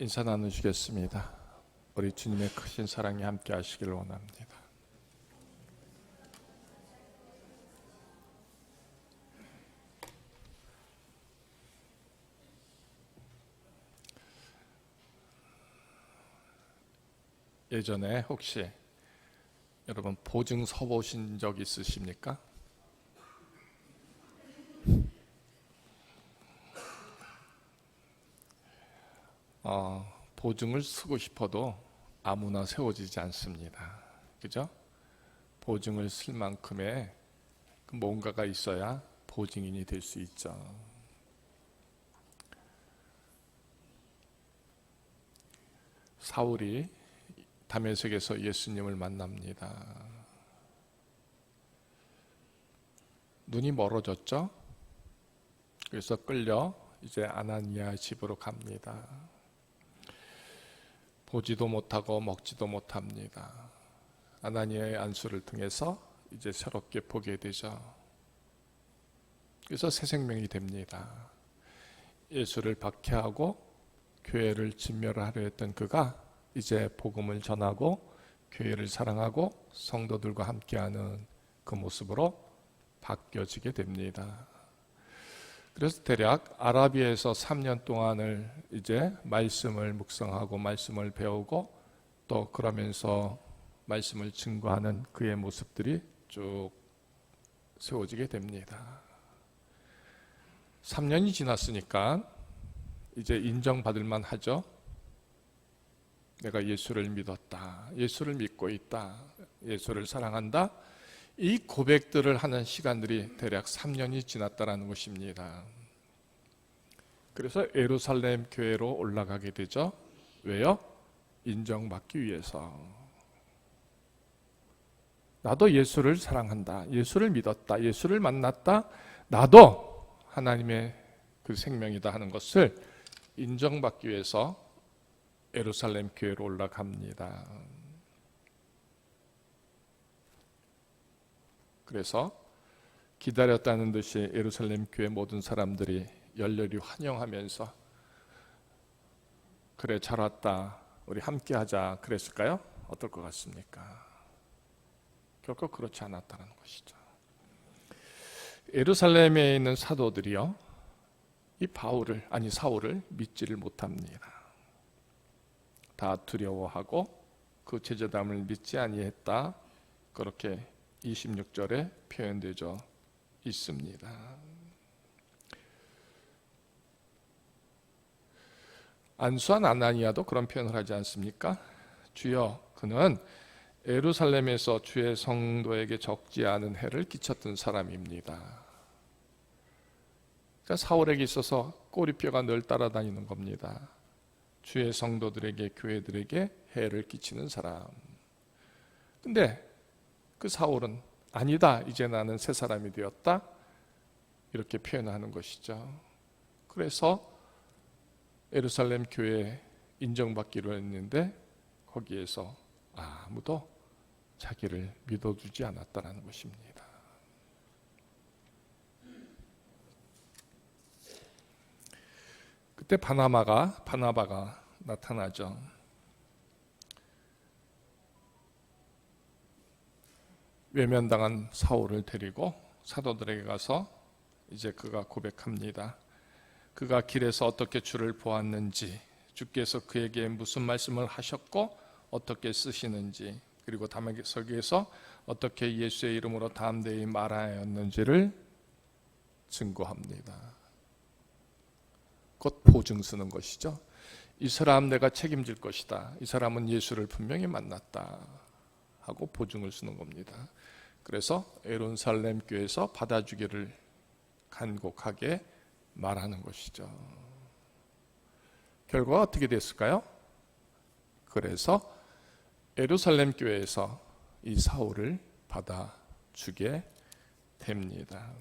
인사 나누시겠습니다. 우리 주님의 크신 사랑이 함께 하시기를 원합니다. 예전에 혹시 여러분 보증 서 보신 적 있으십니까? 보증을 쓰고 싶어도 아무나 세워지지 않습니다. 그죠? 보증을 쓸 만큼의 뭔가가 있어야 보증인이 될 수 있죠. 사울이 다메섹에서 예수님을 만납니다. 눈이 멀어졌죠? 그래서 끌려 이제 아나니아 집으로 갑니다. 보지도 못하고 먹지도 못합니다. 아나니아의 안수를 통해서 이제 새롭게 보게 되죠. 그래서 새 생명이 됩니다. 예수를 박해하고 교회를 진멸하려 했던 그가 이제 복음을 전하고 교회를 사랑하고 성도들과 함께하는 그 모습으로 바뀌어지게 됩니다. 그래서 대략 아라비아에서 3년 동안을 이제 말씀을 묵상하고 말씀을 배우고 또 그러면서 말씀을 증거하는 그의 모습들이 쭉 세워지게 됩니다. 3년이 지났으니까 이제 인정받을 만하죠. 내가 예수를 믿었다. 예수를 믿고 있다. 예수를 사랑한다. 이 고백들을 하는 시간들이 대략 3년이 지났다는 것입니다. 그래서 예루살렘 교회로 올라가게 되죠. 왜요? 인정받기 위해서. 나도 예수를 사랑한다. 예수를 믿었다. 예수를 만났다. 나도 하나님의 그 생명이다 하는 것을 인정받기 위해서 예루살렘 교회로 올라갑니다. 그래서 기다렸다는 듯이 예루살렘 교회 모든 사람들이 열렬히 환영하면서 그래 잘 왔다 우리 함께 하자 그랬을까요? 어떨 것 같습니까? 결코 그렇지 않았다는 것이죠. 예루살렘에 있는 사도들이요 이 사울을 믿지를 못합니다. 다 두려워하고 그 제자담을 믿지 아니했다 그렇게 26절에 표현되어 있습니다. 안수한 아나니아도 그런 표현을 하지 않습니까? 주여 그는 예루살렘에서 주의 성도에게 적지 않은 해를 끼쳤던 사람입니다. 그러니까 사울에게 있어서 꼬리뼈가 늘 따라다니는 겁니다. 주의 성도들에게 교회들에게 해를 끼치는 사람. 근데 그 사울은 아니다. 이제 나는 새 사람이 되었다. 이렇게 표현하는 것이죠. 그래서 예루살렘 교회에 인정받기로 했는데 거기에서 아무도 자기를 믿어주지 않았다는 것입니다. 그때 바나바가 나타나죠. 외면당한 사울을 데리고 사도들에게 가서 이제 그가 고백합니다. 그가 길에서 어떻게 주를 보았는지, 주께서 그에게 무슨 말씀을 하셨고 어떻게 쓰시는지, 그리고 다메섹에서 어떻게 예수의 이름으로 담대히 말하였는지를 증거합니다. 곧 보증 쓰는 것이죠. 이 사람 내가 책임질 것이다. 이 사람은 예수를 분명히 만났다 하고 보증을 쓰는 겁니다. 그래서 예루살렘 교회에서 받아주기를 간곡하게 말하는 것이죠. 결과가 어떻게 됐을까요? 그래서 예루살렘 교회에서 이 사울을 받아주게 됩니다.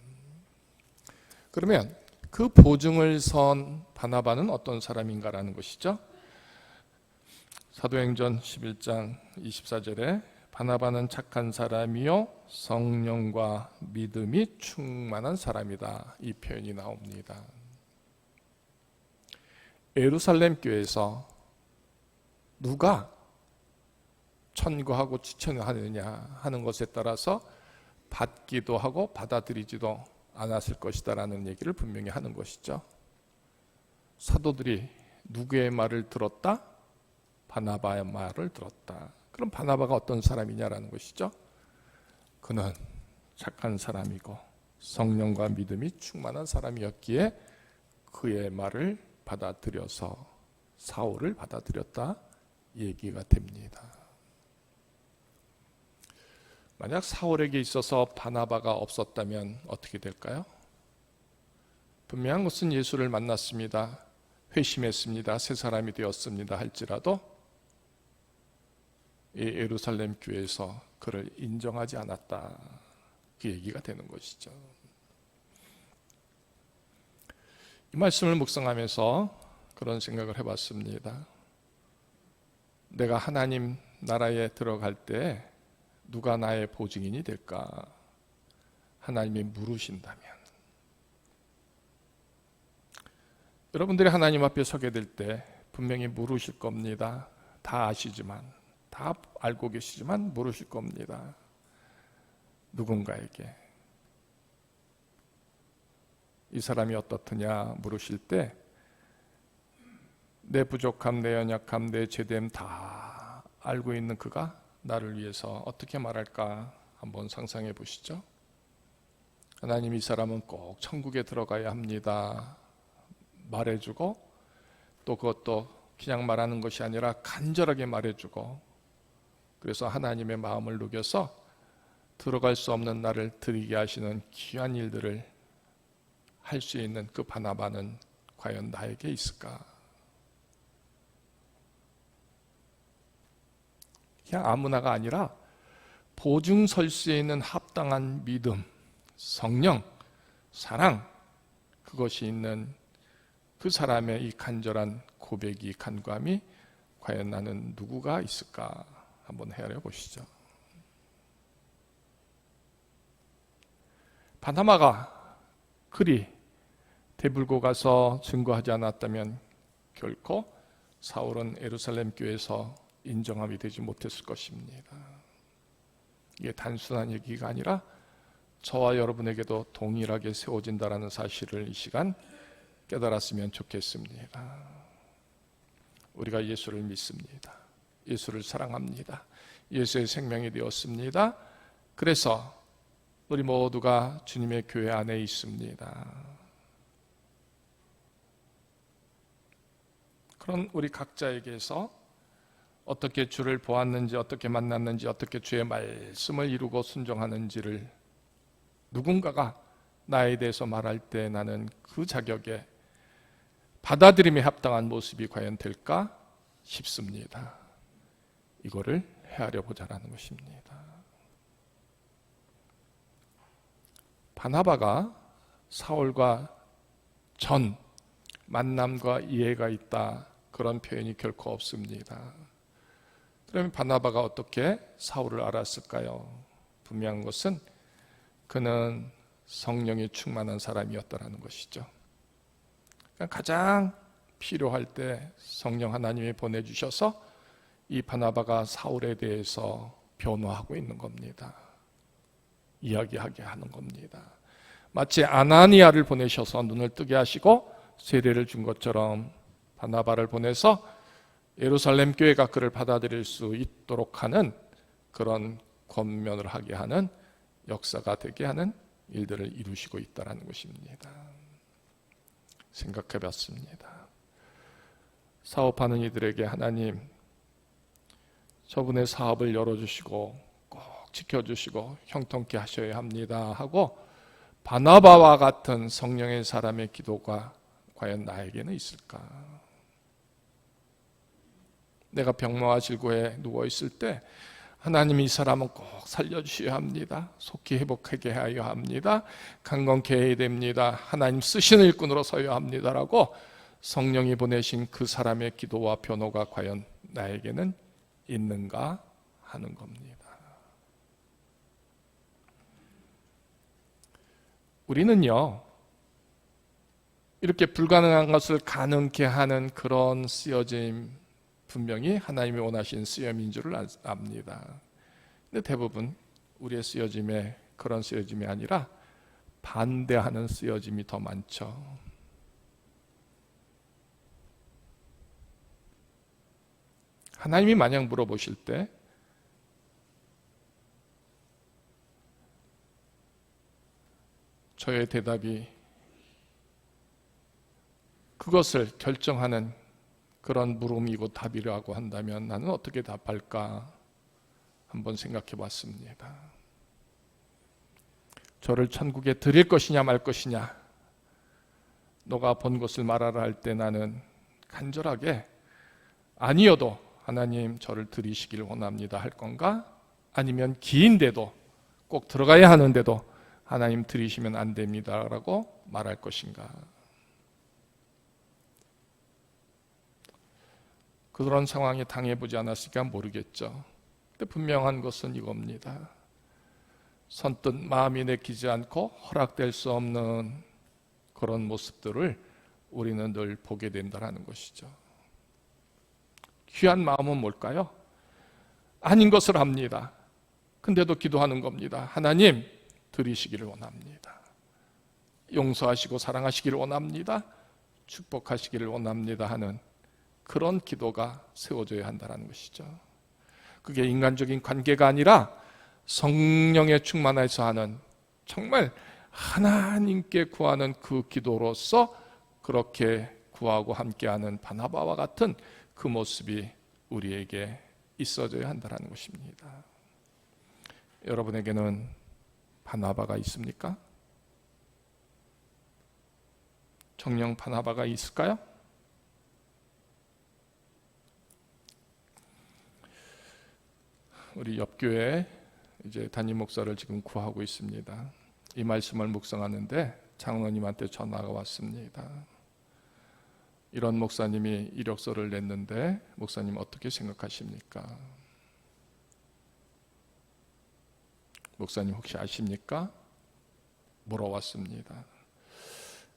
그러면 그 보증을 선 바나바는 어떤 사람인가라는 것이죠. 사도행전 11장 24절에 바나바는 착한 사람이요 성령과 믿음이 충만한 사람이다. 이 표현이 나옵니다. 예루살렘 교회에서 누가 천구하고 추천하느냐 하는 것에 따라서 받기도 하고 받아들이지도 않았을 것이다라는 얘기를 분명히 하는 것이죠. 사도들이 누구의 말을 들었다? 바나바의 말을 들었다. 그럼 바나바가 어떤 사람이냐라는 것이죠. 그는 착한 사람이고 성령과 믿음이 충만한 사람이었기에 그의 말을 받아들여서 사울을 받아들였다 얘기가 됩니다. 만약 사울에게 있어서 바나바가 없었다면 어떻게 될까요? 분명한 것은 예수를 만났습니다. 회심했습니다. 새 사람이 되었습니다. 할지라도 이 예루살렘 교회에서 그를 인정하지 않았다. 그 얘기가 되는 것이죠. 이 말씀을 묵상하면서 그런 생각을 해봤습니다. 내가 하나님 나라에 들어갈 때 누가 나의 보증인이 될까? 하나님이 물으신다면 여러분들이 하나님 앞에 서게 될 때 분명히 물으실 겁니다. 다 아시지만, 다 알고 계시지만 물으실 겁니다. 누군가에게 이 사람이 어떻느냐 물으실 때 내 부족함, 내 연약함, 내 죄됨 다 알고 있는 그가 나를 위해서 어떻게 말할까 한번 상상해 보시죠. 하나님 이 사람은 꼭 천국에 들어가야 합니다. 말해주고 또 그것도 그냥 말하는 것이 아니라 간절하게 말해주고 그래서 하나님의 마음을 녹여서 들어갈 수 없는 나를 드리게 하시는 귀한 일들을 할 수 있는 그 바나바는 과연 나에게 있을까? 그냥 아무나가 아니라 보증설수에 있는 합당한 믿음, 성령, 사랑 그것이 있는 그 사람의 이 간절한 고백이 간구함이 과연 나는 누구가 있을까 한번 헤아려 보시죠. 바나바가 그리 대불고 가서 증거하지 않았다면 결코 사울은 예루살렘 교회에서 인정함이 되지 못했을 것입니다. 이게 단순한 얘기가 아니라 저와 여러분에게도 동일하게 세워진다는 사실을 이 시간 깨달았으면 좋겠습니다. 우리가 예수를 믿습니다. 예수를 사랑합니다. 예수의 생명이 되었습니다. 그래서 우리 모두가 주님의 교회 안에 있습니다. 그런 우리 각자에게서 어떻게 주를 보았는지, 어떻게 만났는지, 어떻게 주의 말씀을 이루고 순종하는지를 누군가가 나에 대해서 말할 때 나는 그 자격에 받아들임에 합당한 모습이 과연 될까 싶습니다. 이거를 헤아려 보자라는 것입니다. 바나바가 사울과 전 만남과 이해가 있다 그런 표현이 결코 없습니다. 그러면 바나바가 어떻게 사울을 알았을까요? 분명한 것은 그는 성령이 충만한 사람이었다는 것이죠. 가장 필요할 때 성령 하나님이 보내주셔서 이 바나바가 사울에 대해서 변호하고 있는 겁니다. 이야기하게 하는 겁니다. 마치 아나니아를 보내셔서 눈을 뜨게 하시고 세례를 준 것처럼 바나바를 보내서 예루살렘 교회가 그를 받아들일 수 있도록 하는 그런 권면을 하게 하는 역사가 되게 하는 일들을 이루시고 있다는 것입니다. 생각해 봤습니다. 사업하는 이들에게 하나님 저분의 사업을 열어주시고 꼭 지켜주시고 형통케 하셔야 합니다 하고 바나바와 같은 성령의 사람의 기도가 과연 나에게는 있을까? 내가 병마와 질고에 누워있을 때 하나님 이 사람은 꼭 살려주셔야 합니다. 속히 회복하게 하여 합니다. 강건케 해야 됩니다. 하나님 쓰시는 일꾼으로 서야 합니다라고 성령이 보내신 그 사람의 기도와 변호가 과연 나에게는 있는가 하는 겁니다. 우리는요 이렇게 불가능한 것을 가능케 하는 그런 쓰여짐 분명히 하나님이 원하신 쓰여짐인 줄을 압니다. 근데 대부분 우리의 쓰여짐에 그런 쓰여짐이 아니라 반대하는 쓰여짐이 더 많죠. 하나님이 만약 물어보실 때 저의 대답이 그것을 결정하는 그런 물음이고 답이라고 한다면 나는 어떻게 답할까 한번 생각해 봤습니다. 저를 천국에 드릴 것이냐 말 것이냐, 너가 본 것을 말하라 할 때 나는 간절하게 아니어도 하나님 저를 드리시길 원합니다 할 건가? 아니면 기인데도 꼭 들어가야 하는데도 하나님 드리시면 안 됩니다 라고 말할 것인가? 그런 상황에 당해보지 않았으니까 모르겠죠. 근데 분명한 것은 이겁니다. 선뜻 마음이 내키지 않고 허락될 수 없는 그런 모습들을 우리는 늘 보게 된다는 것이죠. 귀한 마음은 뭘까요? 아닌 것을 합니다. 근데도 기도하는 겁니다. 하나님 드리시기를 원합니다. 용서하시고 사랑하시기를 원합니다. 축복하시기를 원합니다 하는 그런 기도가 세워져야 한다는 것이죠. 그게 인간적인 관계가 아니라 성령의 충만해서 하는 정말 하나님께 구하는 그 기도로서 그렇게 구하고 함께하는 바나바와 같은 그 모습이 우리에게 있어져야 한다는 것입니다. 여러분에게는 바나바가 있습니까? 정령 바나바가 있을까요? 우리 옆교회 이제 담임 목사를 지금 구하고 있습니다. 이 말씀을 묵상하는데 장로님한테 전화가 왔습니다. 이런 목사님이 이력서를 냈는데 목사님 어떻게 생각하십니까? 목사님 혹시 아십니까? 물어왔습니다.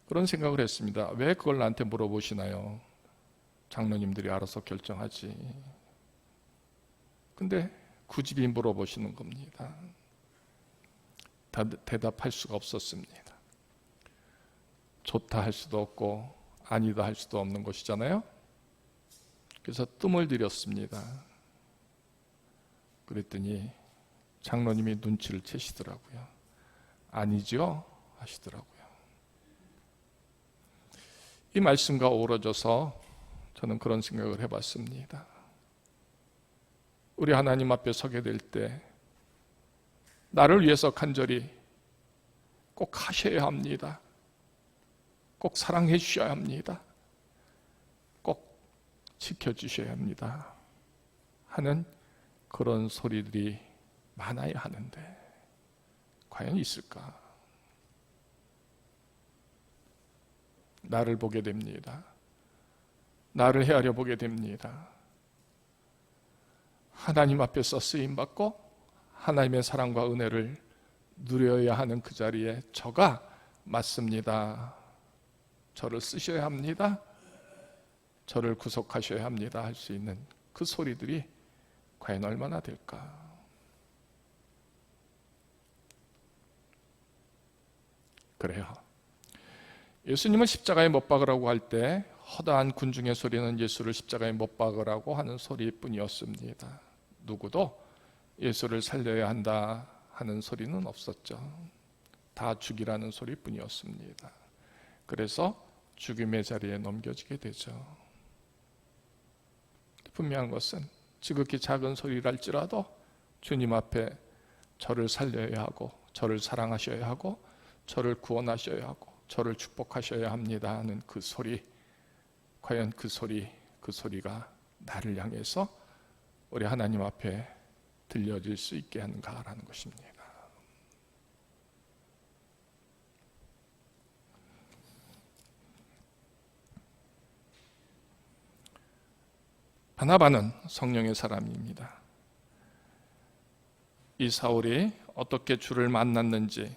그런 생각을 했습니다. 왜 그걸 나한테 물어보시나요? 장로님들이 알아서 결정하지. 근데 굳이 물어보시는 겁니다. 대답할 수가 없었습니다. 좋다 할 수도 없고 아니다 할 수도 없는 것이잖아요. 그래서 뜸을 들였습니다. 그랬더니 장로님이 눈치를 채시더라고요. 아니죠? 하시더라고요. 이 말씀과 어우러져서 저는 그런 생각을 해봤습니다. 우리 하나님 앞에 서게 될 때 나를 위해서 간절히 꼭 하셔야 합니다. 꼭 사랑해 주셔야 합니다. 꼭 지켜주셔야 합니다. 하는 그런 소리들이 많아야 하는데 과연 있을까? 나를 보게 됩니다. 나를 헤아려 보게 됩니다. 하나님 앞에서 쓰임받고 하나님의 사랑과 은혜를 누려야 하는 그 자리에 저가 맞습니다. 저를 쓰셔야 합니다. 저를 구속하셔야 합니다. 할 수 있는 그 소리들이 과연 얼마나 될까? 그래요. 예수님을 십자가에 못 박으라고 할 때 허다한 군중의 소리는 예수를 십자가에 못 박으라고 하는 소리뿐이었습니다. 누구도 예수를 살려야 한다 하는 소리는 없었죠. 다 죽이라는 소리뿐이었습니다. 그래서 죽임의 자리에 넘겨지게 되죠. 분명한 것은 지극히 작은 소리랄지라도 주님 앞에 저를 살려야 하고 저를 사랑하셔야 하고 저를 구원하셔야 하고 저를 축복하셔야 합니다 하는 그 소리, 과연 그 소리가 나를 향해서 우리 하나님 앞에 들려질 수 있게 하는가라는 것입니다. 바나바는 성령의 사람입니다. 이 사울이 어떻게 주를 만났는지,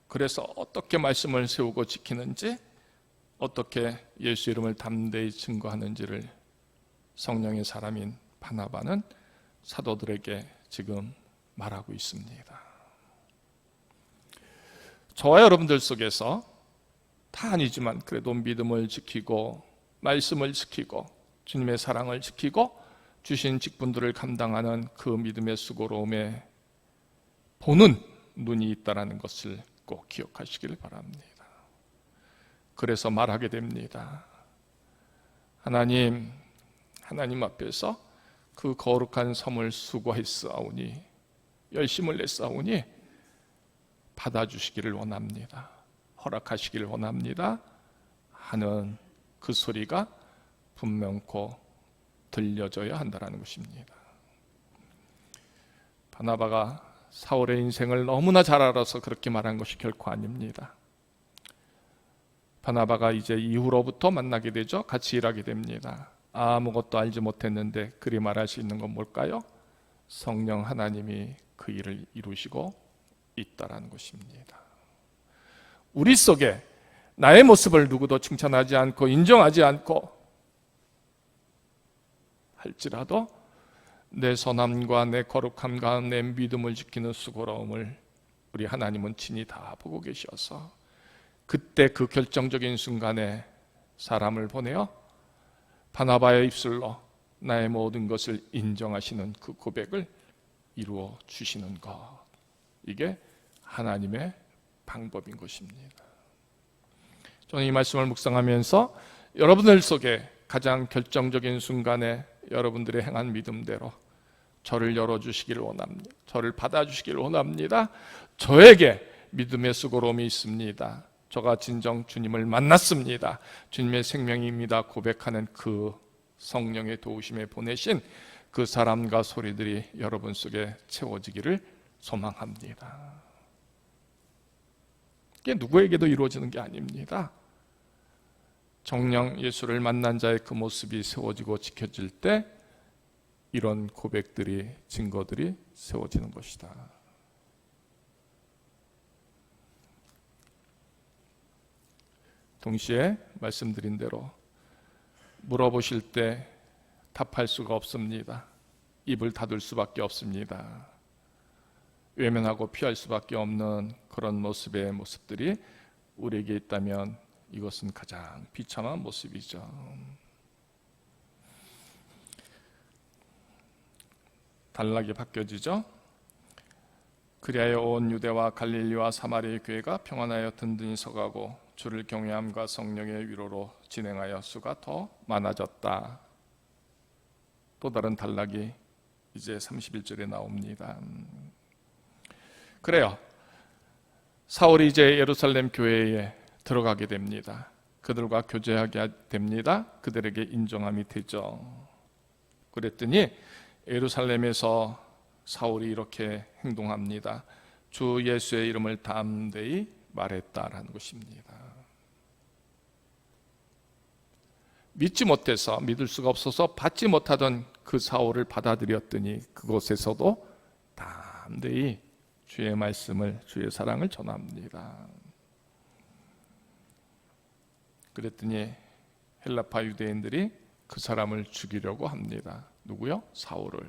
그래서 어떻게 말씀을 세우고 지키는지, 어떻게 예수 이름을 담대히 증거하는지를 성령의 사람인 바나바는 사도들에게 지금 말하고 있습니다. 저와 여러분들 속에서 다 아니지만 그래도 믿음을 지키고 말씀을 지키고 주님의 사랑을 지키고 주신 직분들을 감당하는 그 믿음의 수고로움에 보는 눈이 있다는 것을 꼭 기억하시길 바랍니다. 그래서 말하게 됩니다. 하나님 앞에서 그 거룩한 섬을 수고했사오니 열심을 냈사오니 받아주시기를 원합니다. 허락하시기를 원합니다. 하는 그 소리가 분명코 들려져야 한다는 것입니다. 바나바가 사울의 인생을 너무나 잘 알아서 그렇게 말한 것이 결코 아닙니다. 바나바가 이제 이후로부터 만나게 되죠. 같이 일하게 됩니다. 아무것도 알지 못했는데 그리 말할 수 있는 건 뭘까요? 성령 하나님이 그 일을 이루시고 있다라는 것입니다. 우리 속에 나의 모습을 누구도 칭찬하지 않고 인정하지 않고 할지라도 내 선함과 내 거룩함과 내 믿음을 지키는 수고로움을 우리 하나님은 친히 다 보고 계셔서 그때 그 결정적인 순간에 사람을 보내어 바나바의 입술로 나의 모든 것을 인정하시는 그 고백을 이루어 주시는 것, 이게 하나님의 방법인 것입니다. 저는 이 말씀을 묵상하면서 여러분들 속에 가장 결정적인 순간에 여러분들의 행한 믿음대로 저를 열어주시기를 원합니다. 저를 받아주시기를 원합니다. 저에게 믿음의 수고로움이 있습니다. 저가 진정 주님을 만났습니다. 주님의 생명입니다. 고백하는 그 성령의 도우심에 보내신 그 사람과 소리들이 여러분 속에 채워지기를 소망합니다. 이게 누구에게도 이루어지는 게 아닙니다. 정녕 예수를 만난 자의 그 모습이 세워지고 지켜질 때 이런 고백들이, 증거들이 세워지는 것이다. 동시에 말씀드린 대로 물어보실 때 답할 수가 없습니다. 입을 닫을 수밖에 없습니다. 외면하고 피할 수밖에 없는 그런 모습들이 우리에게 있다면 이것은 가장 비참한 모습이죠. 단락이 바뀌어지죠. 그리하여 온 유대와 갈릴리와 사마리아의 교회가 평안하여 든든히 서가고 주를 경외함과 성령의 위로로 진행하여 수가 더 많아졌다. 또 다른 단락이 이제 31절에 나옵니다. 그래요. 사울이 이제 예루살렘 교회에 들어가게 됩니다. 그들과 교제하게 됩니다. 그들에게 인정함이 되죠. 그랬더니 예루살렘에서 사울이 이렇게 행동합니다. 주 예수의 이름을 담대히 말했다라는 것입니다. 믿지 못해서, 믿을 수가 없어서 받지 못하던 그 사울을 받아들였더니 그곳에서도 담대히 주의 말씀을, 주의 사랑을 전합니다. 그랬더니 헬라파 유대인들이 그 사람을 죽이려고 합니다. 누구요? 사울을.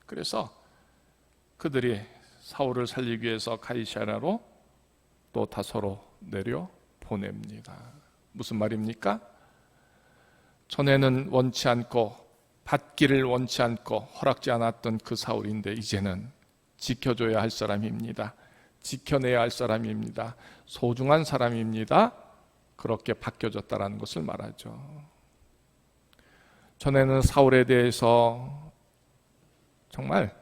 그래서 그들이 사울을 살리기 위해서 가이사랴로 또 다소로 내려 보냅니다. 무슨 말입니까? 전에는 원치 않고 받기를 원치 않고 허락지 않았던 그 사울인데 이제는 지켜줘야 할 사람입니다. 지켜내야 할 사람입니다. 소중한 사람입니다. 그렇게 바뀌어졌다는 것을 말하죠. 전에는 사울에 대해서 정말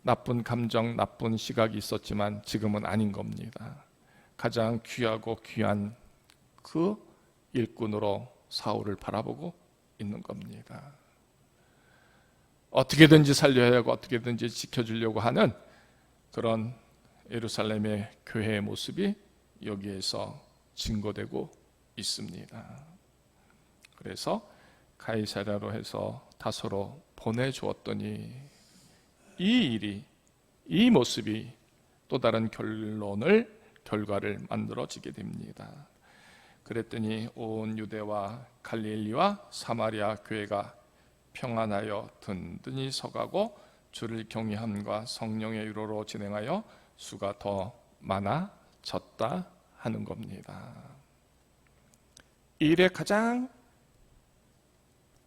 나쁜 감정, 나쁜 시각이 있었지만 지금은 아닌 겁니다. 가장 귀하고 귀한 그 일꾼으로 사울을 바라보고 있는 겁니다. 어떻게든지 살려야 하고 어떻게든지 지켜주려고 하는 그런 예루살렘의 교회의 모습이 여기에서 증거되고 있습니다. 그래서 가이사랴로 해서 다소로 보내주었더니 이 모습이 또 다른 결과를 만들어지게 됩니다. 그랬더니 온 유대와 갈릴리와 사마리아 교회가 평안하여 든든히 서가고 주를 경외함과 성령의 위로로 진행하여 수가 더 많아졌다 하는 겁니다. 이 일에 가장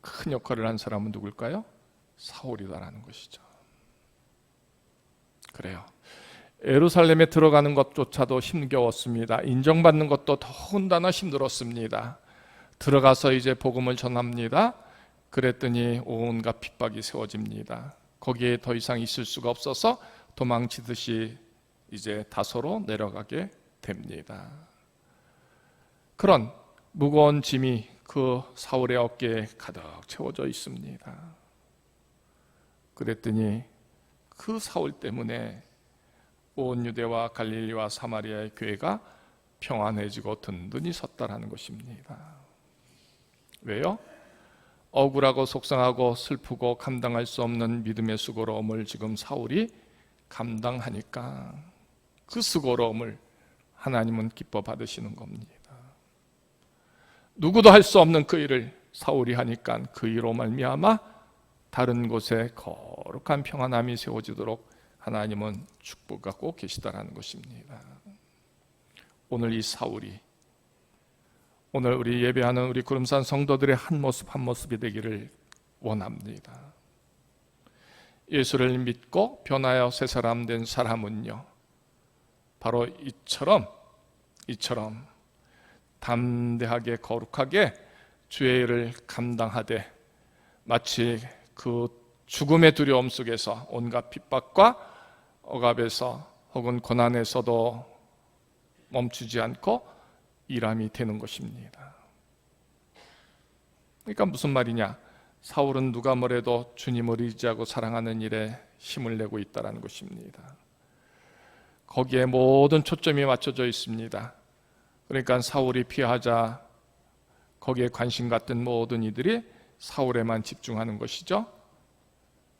큰 역할을 한 사람은 누굴까요? 사울이다라는 것이죠. 그래요. 예루살렘에 들어가는 것조차도 힘겨웠습니다. 인정받는 것도 더군다나 힘들었습니다. 들어가서 이제 복음을 전합니다. 그랬더니 온갖 핍박이 세워집니다. 거기에 더 이상 있을 수가 없어서 도망치듯이 이제 다소로 내려가게 됩니다. 그런 무거운 짐이 그 사울의 어깨에 가득 채워져 있습니다. 그랬더니 그 사울 때문에 온 유대와 갈릴리와 사마리아의 교회가 평안해지고 든든히 섰다라는 것입니다. 왜요? 억울하고 속상하고 슬프고 감당할 수 없는 믿음의 수고로움을 지금 사울이 감당하니까 그 수고로움을 하나님은 기뻐 받으시는 겁니다. 누구도 할 수 없는 그 일을 사울이 하니까 그 일로 말미암아 다른 곳에 거룩한 평안함이 세워지도록 하나님은 축복하고 계시다라는 것입니다. 오늘 이 사울이 오늘 우리 예배하는 우리 구름산 성도들의 한 모습 한 모습이 되기를 원합니다. 예수를 믿고 변하여 새 사람 된 사람은요, 바로 이처럼 담대하게 거룩하게 주의 일을 감당하되 마치 그 죽음의 두려움 속에서 온갖 핍박과 억압에서 혹은 고난에서도 멈추지 않고 일함이 되는 것입니다. 그러니까 무슨 말이냐? 사울은 누가 뭐래도 주님을 의지하고 사랑하는 일에 힘을 내고 있다는 것입니다. 거기에 모든 초점이 맞춰져 있습니다. 그러니까 사울이 피하자 거기에 관심 갖던 모든 이들이 사울에만 집중하는 것이죠.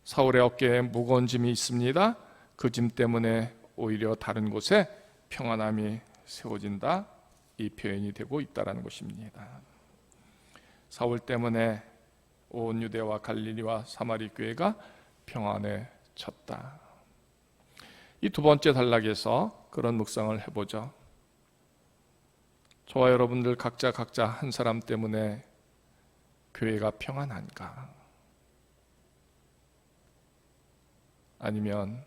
사울의 어깨에 무거운 짐이 있습니다. 그 짐 때문에 오히려 다른 곳에 평안함이 세워진다, 이 표현이 되고 있다는 것입니다. 사울 때문에 온 유대와 갈릴리와 사마리 교회가 평안해졌다. 이 두 번째 단락에서 그런 묵상을 해보죠. 저와 여러분들 각자 한 사람 때문에 교회가 평안한가? 아니면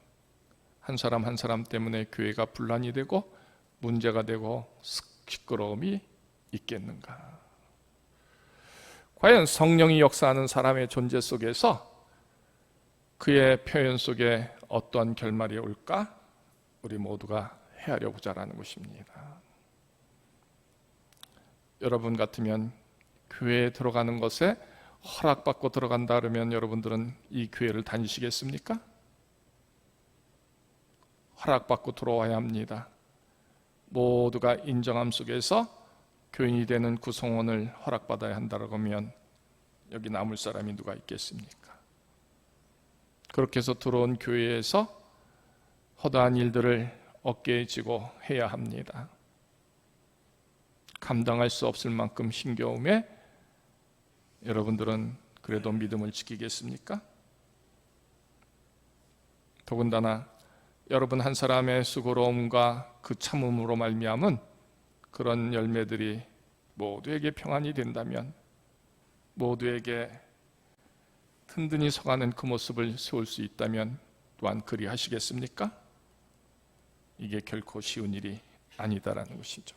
한 사람 때문에 교회가 분란이 되고 문제가 되고 시끄러움이 있겠는가? 과연 성령이 역사하는 사람의 존재 속에서 그의 표현 속에 어떤 결말이 올까? 우리 모두가 헤아려 보자라는 것입니다. 여러분 같으면 교회에 들어가는 것에 허락받고 들어간다 그러면 여러분들은 이 교회를 다니시겠습니까? 허락받고 들어와야 합니다. 모두가 인정함 속에서 교인이 되는 구성원을 허락받아야 한다고 하면 여기 남을 사람이 누가 있겠습니까? 그렇게 해서 들어온 교회에서 허다한 일들을 어깨에 지고 해야 합니다. 감당할 수 없을 만큼 힘겨움에 여러분들은 그래도 믿음을 지키겠습니까? 더군다나 여러분 한 사람의 수고로움과 그 참음으로 말미암은 그런 열매들이 모두에게 평안이 된다면, 모두에게 든든히 서가는 그 모습을 세울 수 있다면 또한 그리 하시겠습니까? 이게 결코 쉬운 일이 아니다라는 것이죠.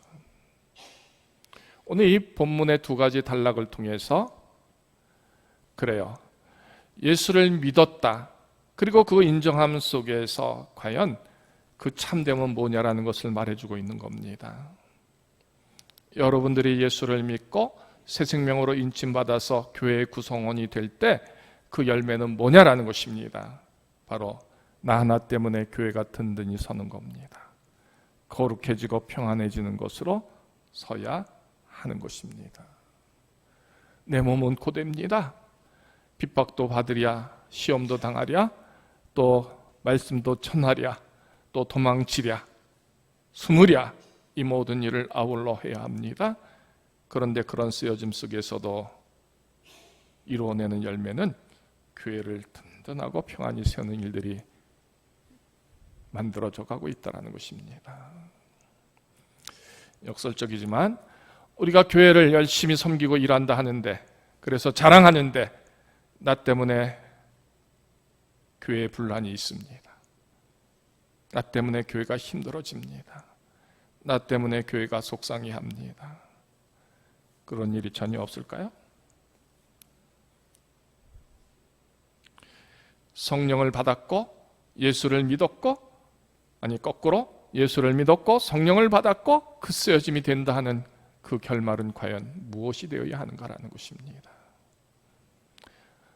오늘 이 본문의 두 가지 단락을 통해서 그래요, 예수를 믿었다, 그리고 그 인정함 속에서 과연 그 참됨은 뭐냐라는 것을 말해주고 있는 겁니다. 여러분들이 예수를 믿고 새 생명으로 인침받아서 교회의 구성원이 될 때 그 열매는 뭐냐라는 것입니다. 바로 나 하나 때문에 교회가 든든히 서는 겁니다. 거룩해지고 평안해지는 것으로 서야 하는 것입니다. 내 몸은 고됩니다. 핍박도 받으랴, 시험도 당하랴, 또 말씀도 전하랴, 또 도망치랴, 숨으랴, 이 모든 일을 아울러 해야 합니다. 그런데 그런 쓰여짐 속에서도 이루어내는 열매는 교회를 든든하고 평안히 세우는 일들이 만들어져 가고 있다는 것입니다. 역설적이지만 우리가 교회를 열심히 섬기고 일한다 하는데, 그래서 자랑하는데 나 때문에 교회에 분란이 있습니다. 나 때문에 교회가 힘들어집니다. 나 때문에 교회가 속상해합니다. 그런 일이 전혀 없을까요? 성령을 받았고 예수를 믿었고, 아니 거꾸로 예수를 믿었고 성령을 받았고 그 쓰여짐이 된다 하는 그 결말은 과연 무엇이 되어야 하는가라는 것입니다.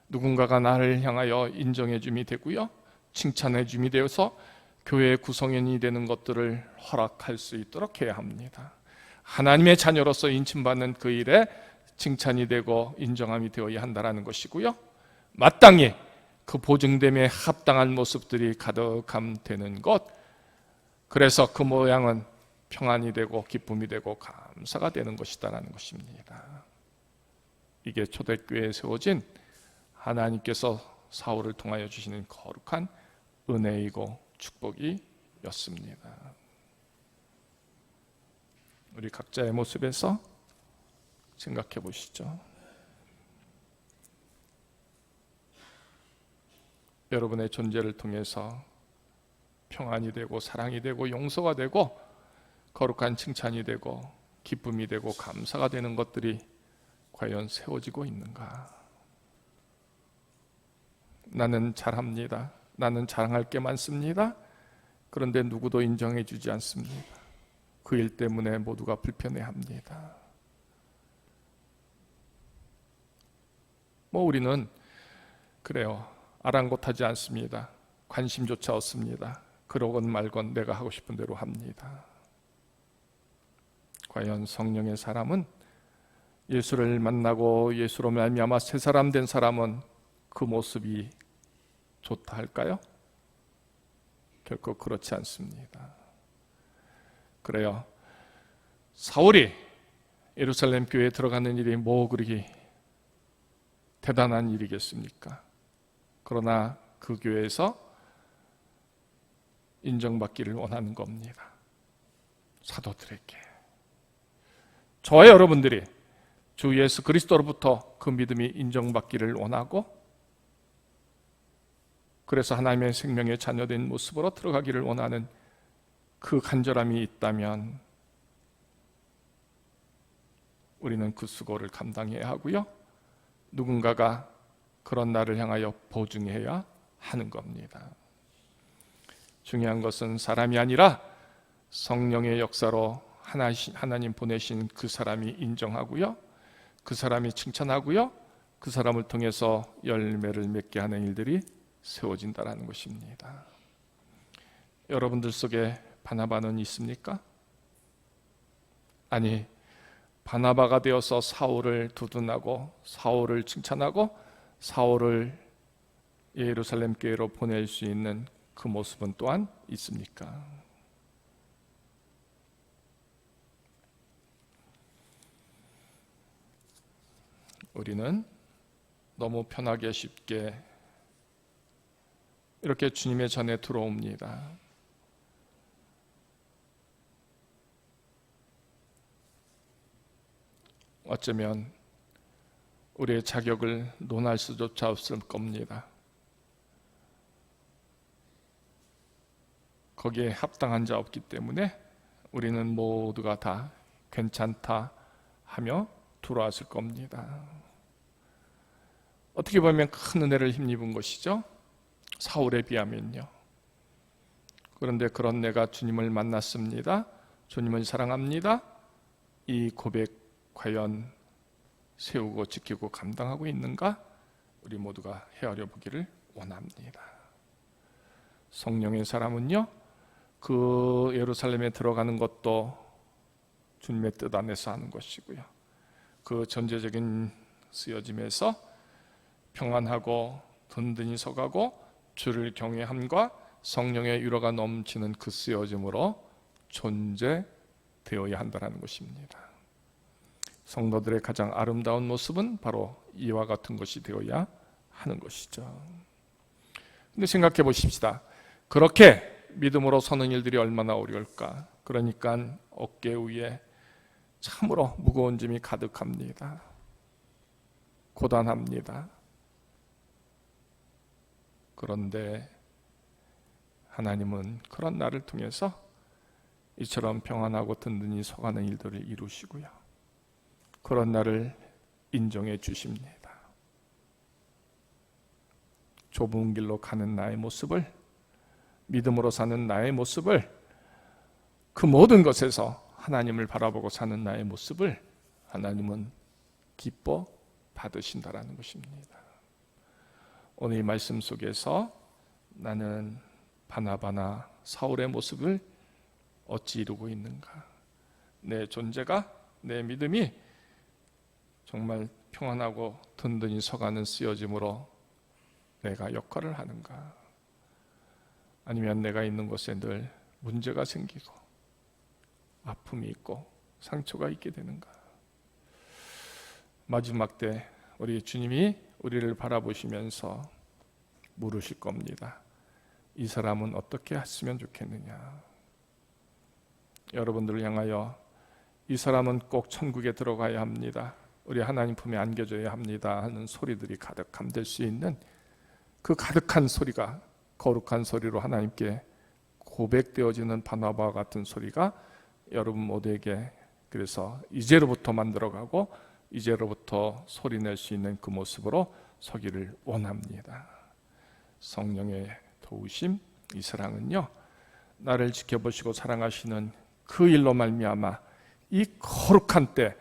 누군가가 나를 향하여 인정해 줌이 되고요, 칭찬해 줌이 되어서 교회의 구성원이 되는 것들을 허락할 수 있도록 해야 합니다. 하나님의 자녀로서 인침받는 그 일에 칭찬이 되고 인정함이 되어야 한다는 것이고요, 마땅히 그 보증됨에 합당한 모습들이 가득함 되는 것, 그래서 그 모양은 평안이 되고 기쁨이 되고 감사가 되는 것이다라는 것입니다. 이게 초대교회에 세워진 하나님께서 사울을 통하여 주시는 거룩한 은혜이고 축복이었습니다. 우리 각자의 모습에서 생각해 보시죠. 여러분의 존재를 통해서 평안이 되고 사랑이 되고 용서가 되고 거룩한 칭찬이 되고 기쁨이 되고 감사가 되는 것들이 과연 세워지고 있는가? 나는 잘합니다. 나는 자랑할 게 많습니다. 그런데 누구도 인정해 주지 않습니다. 그 일 때문에 모두가 불편해합니다. 우리는 그래요, 아랑곳하지 않습니다. 관심조차 없습니다. 그러건 말건 내가 하고 싶은 대로 합니다. 과연 성령의 사람은, 예수를 만나고 예수로 말미암아 새 사람 된 사람은 그 모습이 좋다 할까요? 결코 그렇지 않습니다. 그래요, 사울이 예루살렘 교회에 들어가는 일이 뭐 그렇게 대단한 일이겠습니까? 그러나 그 교회에서 인정받기를 원하는 겁니다. 사도들에게, 저와 여러분들이 주 예수 그리스도로부터 그 믿음이 인정받기를 원하고, 그래서 하나님의 생명의 자녀된 모습으로 들어가기를 원하는 그 간절함이 있다면 우리는 그 수고를 감당해야 하고요, 누군가가 그런 나를 향하여 보증해야 하는 겁니다. 중요한 것은 사람이 아니라 성령의 역사로 하나님 보내신 그 사람이 인정하고요, 그 사람이 칭찬하고요, 그 사람을 통해서 열매를 맺게 하는 일들이 세워진다는 것입니다. 여러분들 속에 바나바는 있습니까? 아니, 바나바가 되어서 사울을 두둔하고 사울을 칭찬하고 사울을 예루살렘 교회로 보낼 수 있는 그 모습은 또한 있습니까? 우리는 너무 편하게 쉽게 이렇게 주님의 전에 들어옵니다. 어쩌면 우리의 자격을 논할 수조차 없을 겁니다. 거기에 합당한 자 없기 때문에 우리는 모두가 다 괜찮다 하며 들어왔을 겁니다. 어떻게 보면 큰 은혜를 힘입은 것이죠, 사울에 비하면요. 그런데 그런 내가 주님을 만났습니다, 주님을 사랑합니다, 이 고백 과연 세우고 지키고 감당하고 있는가? 우리 모두가 헤아려 보기를 원합니다. 성령의 사람은요, 그 예루살렘에 들어가는 것도 주님의 뜻 안에서 하는 것이고요, 그 전제적인 쓰여짐에서 평안하고 든든히 서가고 주를 경외함과 성령의 위로가 넘치는 그 쓰여짐으로 존재되어야 한다는 것입니다. 성도들의 가장 아름다운 모습은 바로 이와 같은 것이 되어야 하는 것이죠. 근데 생각해 보십시다. 그렇게 믿음으로 서는 일들이 얼마나 어려울까. 그러니까 어깨 위에 참으로 무거운 짐이 가득합니다. 고단합니다. 그런데 하나님은 그런 나를 통해서 이처럼 평안하고 든든히 서가는 일들을 이루시고요. 그런 나를 인정해 주십니다. 좁은 길로 가는 나의 모습을, 믿음으로 사는 나의 모습을, 그 모든 것에서 하나님을 바라보고 사는 나의 모습을 하나님은 기뻐 받으신다라는 것입니다. 오늘 이 말씀 속에서 나는 바나바나 사울의 모습을 어찌 이루고 있는가? 내 존재가, 내 믿음이 정말 평안하고 든든히 서가는 쓰여짐으로 내가 역할을 하는가? 아니면 내가 있는 곳에 늘 문제가 생기고 아픔이 있고 상처가 있게 되는가? 마지막 때 우리 주님이 우리를 바라보시면서 물으실 겁니다. 이 사람은 어떻게 했으면 좋겠느냐? 여러분들을 향하여 이 사람은 꼭 천국에 들어가야 합니다. 우리 하나님 품에 안겨져야 합니다 하는 소리들이 가득함될 수 있는 그 가득한 소리가, 거룩한 소리로 하나님께 고백되어지는 바나바와 같은 소리가 여러분 모두에게 그래서 이제로부터 만들어가고 이제로부터 소리낼 수 있는 그 모습으로 서기를 원합니다. 성령의 도우심, 이 사랑은요, 나를 지켜보시고 사랑하시는 그 일로 말미암아 이 거룩한 때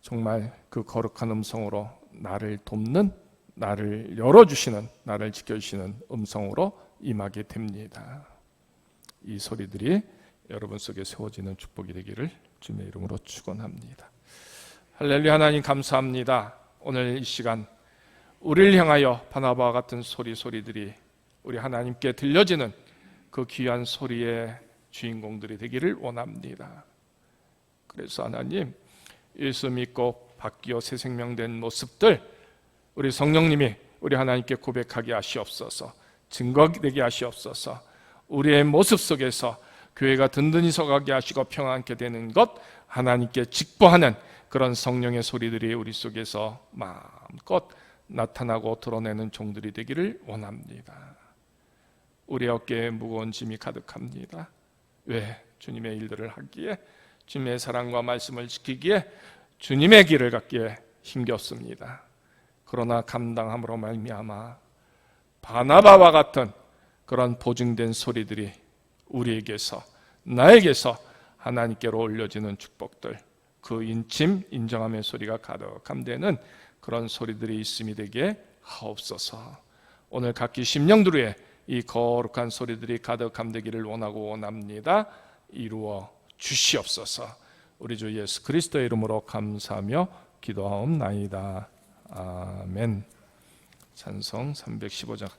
정말 그 거룩한 음성으로 나를 돕는, 나를 열어주시는, 나를 지켜주시는 음성으로 임하게 됩니다. 이 소리들이 여러분 속에 세워지는 축복이 되기를 주님의 이름으로 축원합니다. 할렐루야. 하나님 감사합니다. 오늘 이 시간 우리를 향하여 바나바와 같은 소리들이 우리 하나님께 들려지는 그 귀한 소리의 주인공들이 되기를 원합니다. 그래서 하나님, 예수 믿고 바뀌어 새 생명된 모습들 우리 성령님이 우리 하나님께 고백하게 하시옵소서, 증거되게 하시옵소서. 우리의 모습 속에서 교회가 든든히 서가게 하시고 평안케 되는 것, 하나님께 직보하는 그런 성령의 소리들이 우리 속에서 마음껏 나타나고 드러내는 종들이 되기를 원합니다. 우리 어깨에 무거운 짐이 가득합니다. 왜? 주님의 일들을 하기에, 주님의 사랑과 말씀을 지키기에, 주님의 길을 갖기에 힘겹습니다. 그러나 감당함으로 말미암아 바나바와 같은 그런 보증된 소리들이 우리에게서, 나에게서 하나님께로 올려지는 축복들, 그 인침, 인정함의 소리가 가득함되는 그런 소리들이 있음이 되게 하옵소서. 오늘 각기 심령들의 이 거룩한 소리들이 가득함되기를 원하고 원합니다. 이루어 주시옵소서. 우리 주 예수 그리스도의 이름으로 감사하며 기도하옵나이다. 아멘. 찬송 315장